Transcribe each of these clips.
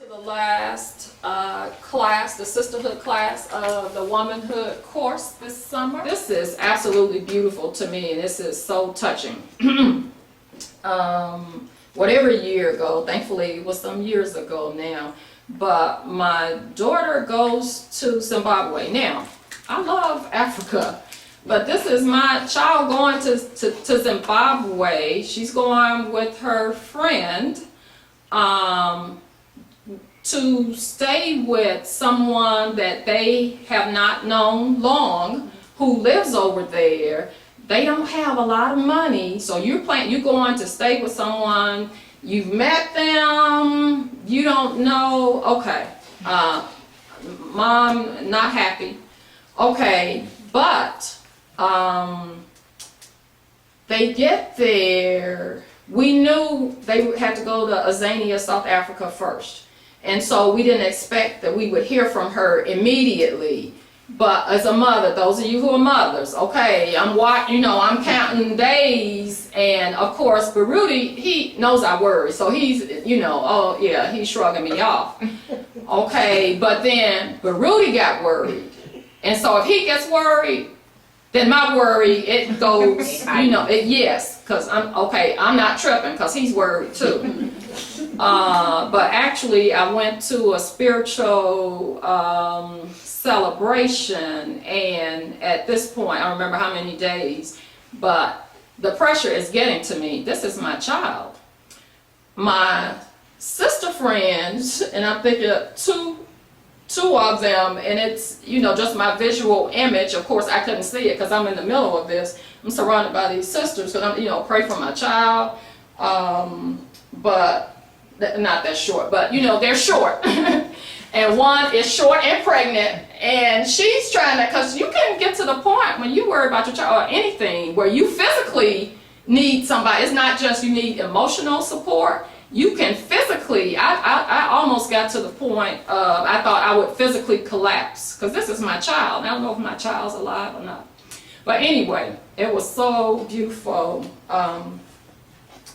The last class, the Sisterhood class of the Womanhood course this summer. This is absolutely beautiful to me, and this is so touching. Whatever year ago, thankfully it was some years ago now, but my daughter goes to Zimbabwe. Now, I love Africa, but this is my child going to Zimbabwe. She's going with her friend to stay with someone that they have not known long, who lives over there. They don't have a lot of money, so you're going to stay with someone, you've met them, you don't know, okay, mom not happy, okay, but they get there. We knew they had to go to Azania, South Africa first. And so we didn't expect that we would hear from her immediately. But as a mother, those of you who are mothers, okay, I'm counting days. And of course, Baruti, he knows I worry. So he's, oh yeah, he's shrugging me off. Okay, but then Baruti got worried. And so if he gets worried, then my worry, it goes, yes, because I'm not tripping because he's worried too. But actually, I went to a spiritual celebration, and at this point, I don't remember how many days, but the pressure is getting to me. This is my child. My sister friends, and I'm thinking of two of them, and it's, just my visual image. Of course, I couldn't see it because I'm in the middle of this. I'm surrounded by these sisters because I'm, pray for my child. But not that short, but they're short. And one is short and pregnant, and she's trying to, because you can get to the point when you worry about your child or anything where you physically need somebody. It's not just you need emotional support. You can physically, I almost got to the point of, I thought I would physically collapse, because this is my child. I don't know if my child's alive or not. But anyway, it was so beautiful.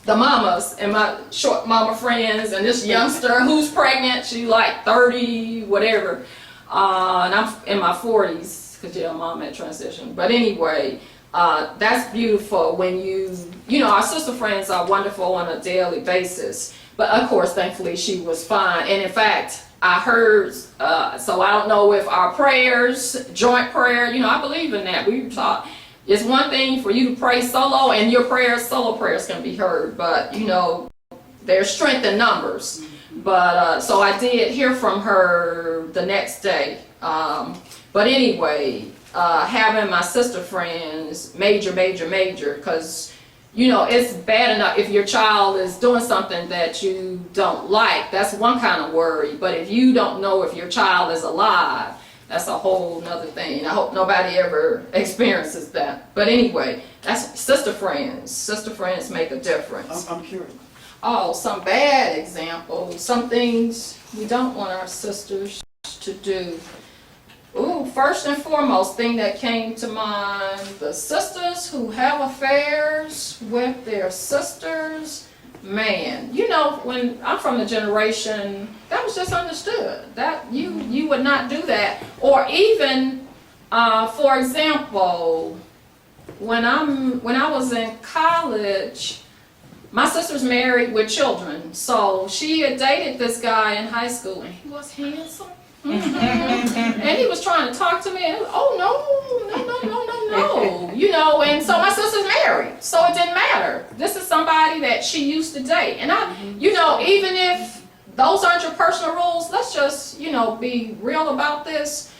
The mamas and my short mama friends and this youngster who's pregnant, she's like 30, whatever. And I'm in my 40s, because mom had transitioned. But anyway, that's beautiful when our sister friends are wonderful on a daily basis. But of course, thankfully, she was fine. And in fact, I heard, so I don't know if our prayers, joint prayer, I believe in that. We taught. It's one thing for you to pray solo, and your solo prayers can be heard, but there's strength in numbers. But so I did hear from her the next day. But anyway, having my sister friends, major, because it's bad enough if your child is doing something that you don't like. That's one kind of worry. But if you don't know if your child is alive, that's a whole nother thing. I hope nobody ever experiences that. But anyway, that's sister friends. Sister friends make a difference. I'm curious. Oh, some bad examples. Some things we don't want our sisters to do. Ooh, first and foremost thing that came to mind, the sisters who have affairs with their sisters. Man, when I'm from the generation, that was just understood. That you would not do that. Or even, for example, when I was in college, my sister's married with children. So she had dated this guy in high school, and he was handsome. And he was trying to talk to me, and oh no, and so my sister's married, so it didn't matter. This is somebody that she used to date, and even if those aren't your personal rules, let's just be real about this.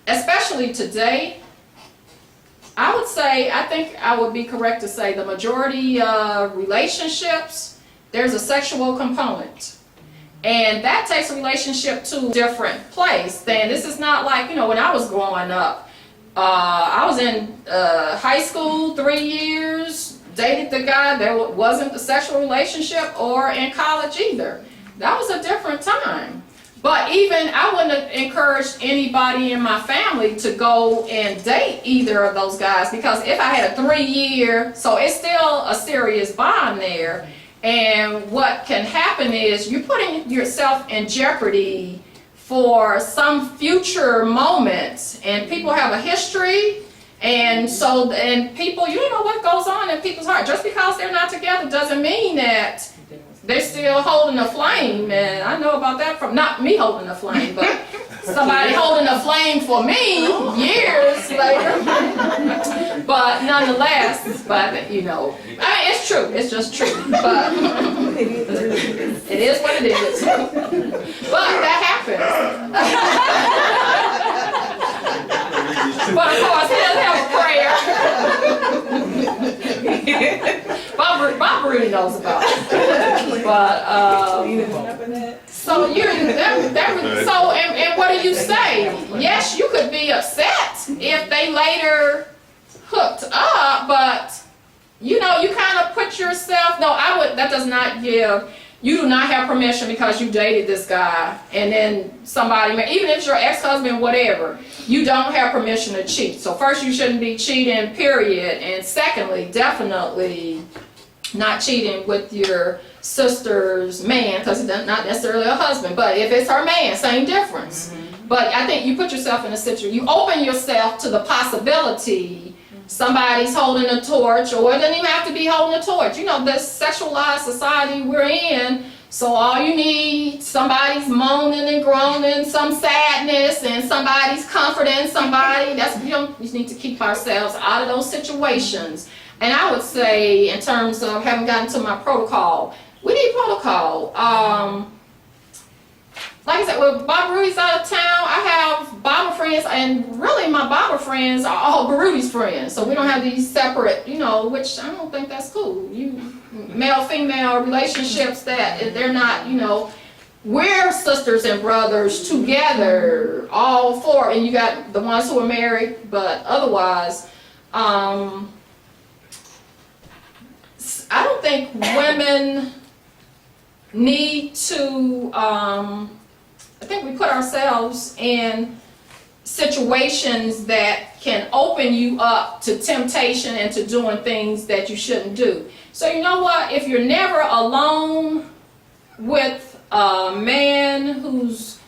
Especially today, I think I would be correct to say the majority of relationships, there's a sexual component. And that takes a relationship to a different place. Then this is not like, when I was growing up, I was in high school 3 years, dated the guy, there wasn't a sexual relationship, or in college either. That was a different time. But even, I wouldn't have encouraged anybody in my family to go and date either of those guys, because if I had a 3 year, so it's still a serious bond there. And what can happen is you're putting yourself in jeopardy for some future moments, and people have a history, and people, you know what goes on in people's heart. Just because they're not together doesn't mean that they're still holding a flame. And I know about that from not me holding a flame, but somebody holding a flame for me years later. But nonetheless, you know, I mean, it's true. It's just true. But it is what it is. But that happens. But of course, he doesn't have a prayer. Bob Baruti knows about it. But so and what do you say? Yes, you could be upset if they later hooked up, but you know, you kind of put yourself. No, that does not give. You do not have permission because you dated this guy, and then somebody, even if it's your ex-husband, whatever, you don't have permission to cheat. So first, you shouldn't be cheating, period. And secondly, definitely not cheating with your sister's man, because it's not necessarily a husband. But if it's her man, same difference. But I think you put yourself in a situation, you open yourself to the possibility somebody's holding a torch, or it doesn't even have to be holding a torch. You know, this sexualized society we're in, so all you need, somebody's moaning and groaning, some sadness, and somebody's comforting somebody. You need to keep ourselves out of those situations. And I would say, in terms of having gotten to my protocol, we need protocol. Like I said, when Bob Baruti's out of town, I have Bible friends, and really my Bible friends are all Baruti's friends. So we don't have these separate, you know, which I don't think that's cool. Male-female relationships that they're not, you know, we're sisters and brothers together, all four. And you got the ones who are married, but otherwise, I don't think women need to, I think we put ourselves in situations that can open you up to temptation and to doing things that you shouldn't do. So you know what? If you're never alone with a man who's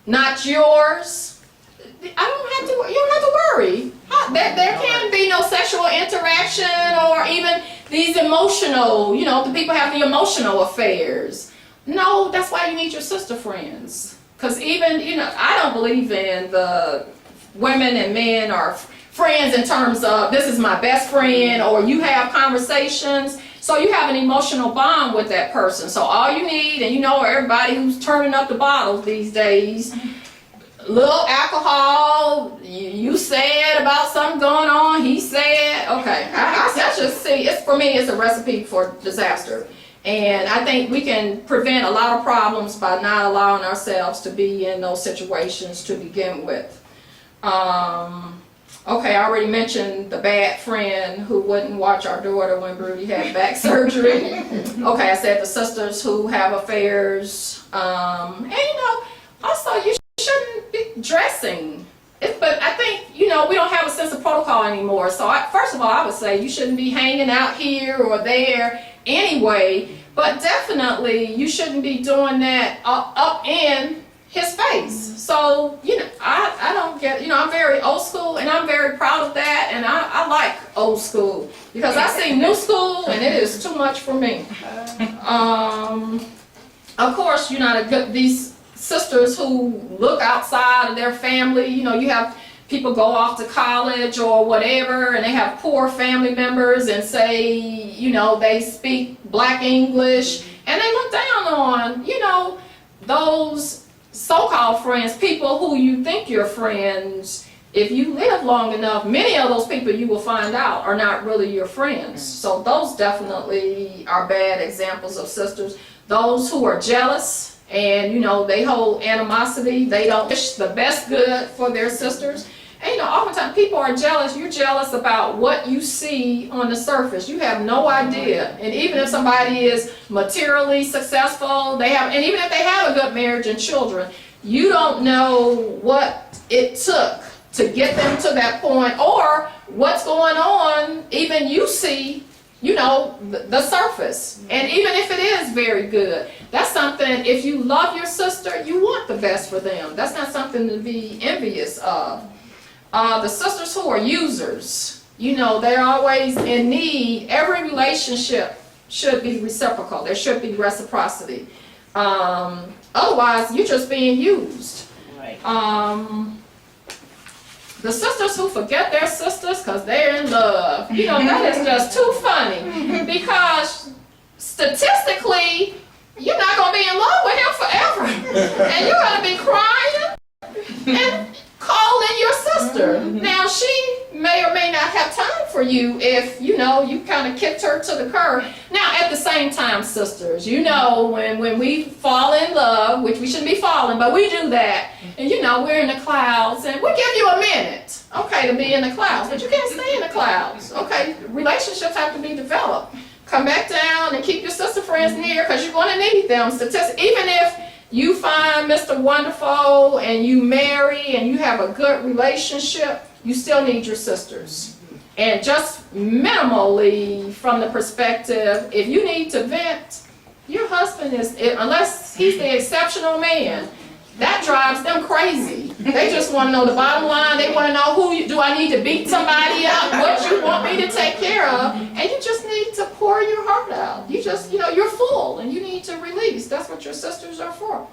not yours, you don't have to worry. There can be no sexual interaction or even these emotional, you know, the people have the emotional affairs. No, that's why you need your sister friends. Because even, you know, I don't believe in the women and men are friends in terms of this is my best friend, or you have conversations. So you have an emotional bond with that person. So all you need, and you know everybody who's turning up the bottles these days, little alcohol, you said about something going on, he said, okay. I just see, for me, it's a recipe for disaster. And I think we can prevent a lot of problems by not allowing ourselves to be in those situations to begin with. Okay, I already mentioned the bad friend who wouldn't watch our daughter when Baruti had back surgery. Okay, I said the sisters who have affairs. And you know, also you shouldn't be dressing. But I think, you know, we don't have a sense of protocol anymore. So first of all, I would say you shouldn't be hanging out here or there anyway. But definitely you shouldn't be doing that up in his face. So, you know, I don't get, you know, I'm very old school, and I'm very proud of that, and I like old school, because I see new school and it is too much for me. Of course, you know, these sisters who look outside of their family, you know, you have people go off to college or whatever, and they have poor family members and say, you know, they speak black English, and they look down on, you know, those so-called friends, people who you think you're friends. If you live long enough, many of those people you will find out are not really your friends. So those definitely are bad examples of sisters. Those who are jealous and, you know, they hold animosity, they don't wish the best good for their sisters. And, you know, oftentimes people are jealous. You're jealous about what you see on the surface. You have no idea. And even if somebody is materially successful, and even if they have a good marriage and children, you don't know what it took to get them to that point, or what's going on, even you see you know, the surface. And even if it is very good, that's something, if you love your sister, you want the best for them. That's not something to be envious of. The sisters who are users, you know, they're always in need. Every relationship should be reciprocal. There should be reciprocity. Otherwise, you're just being used. Right. The sisters who forget their sisters because they're in love, you know, that is just too funny. Because statistically, you're not going to be in love with him forever. And you're going to be crying and calling your sister. Now, she may or may not have time for you if, you know, you kind of kicked her to the curb. Now, at the same time, sisters, you know, when we fall in love, which we shouldn't be falling, but we do that, and, you know, we're in the clouds, and we'll give you a minute, okay, to be in the clouds, but you can't stay in the clouds, okay? Relationships have to be developed. Come back down and keep your sister friends near because you're going to need them. Even if you find Mr. Wonderful and you marry and you have a good relationship, you still need your sisters. And just minimally from the perspective, if you need to vent, your husband is, unless he's the exceptional man, that drives them crazy. They just want to know the bottom line. They want to know do I need to beat somebody up? What you want me to take care of? And you just need to pour your heart out. You just, you know, you're full and you need to release. That's what your sisters are for.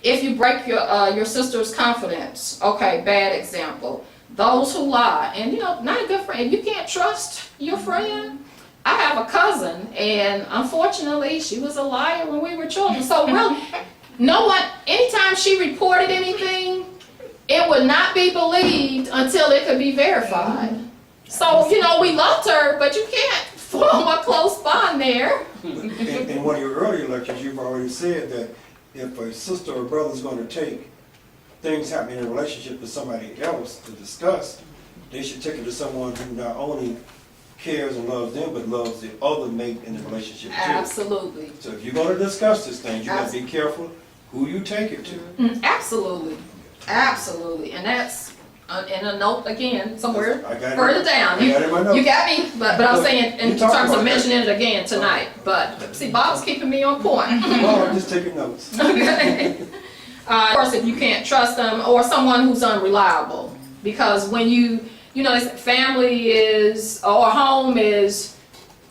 If you break your sister's confidence, okay, bad example. Those who lie, and you know, not a good friend. If you can't trust your friend, I have a cousin, and unfortunately, she was a liar when we were children. So really, no one, anytime she reported anything, it would not be believed until it could be verified. So, you know, we loved her, but you can't form a close bond there. In one of your earlier lectures, you've already said that if a sister or brother is going to take things happening in a relationship to somebody else to discuss, they should take it to someone who not only cares and loves them, but loves the other mate in the relationship too. Absolutely. So if you're going to discuss this thing, you got to be careful who you take it to. Absolutely. Absolutely. And that's in a note again, somewhere further it. down. I got it in my notes. You got me, but I'm saying in You talked terms of about mentioning it again tonight. But see, Bob's keeping me on point. Well, I'm just taking notes. Okay. Of course, if you can't trust them, or someone who's unreliable, because when you know, family is, or home is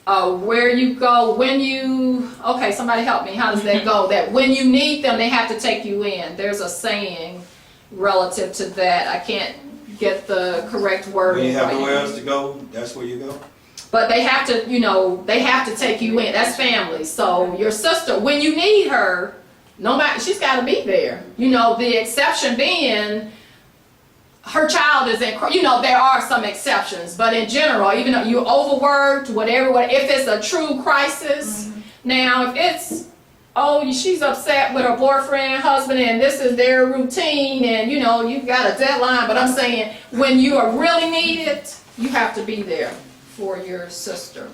where you go when you, okay, somebody help me, how does that go? That when you need them, they have to take you in. There's a saying relative to that. I can't get the correct word. When you have nowhere else to go, that's where you go. But they have to, you know, they have to take you in. That's family. So your sister, when you need her, no matter, she's got to be there. You know, the exception being her child is in, you know, there are some exceptions, but in general, even though you're overworked, whatever, if it's a true crisis, now if it's, oh, she's upset with her boyfriend, husband, and this is their routine, and you know, you've got a deadline, but I'm saying when you are really needed, you have to be there for your sister.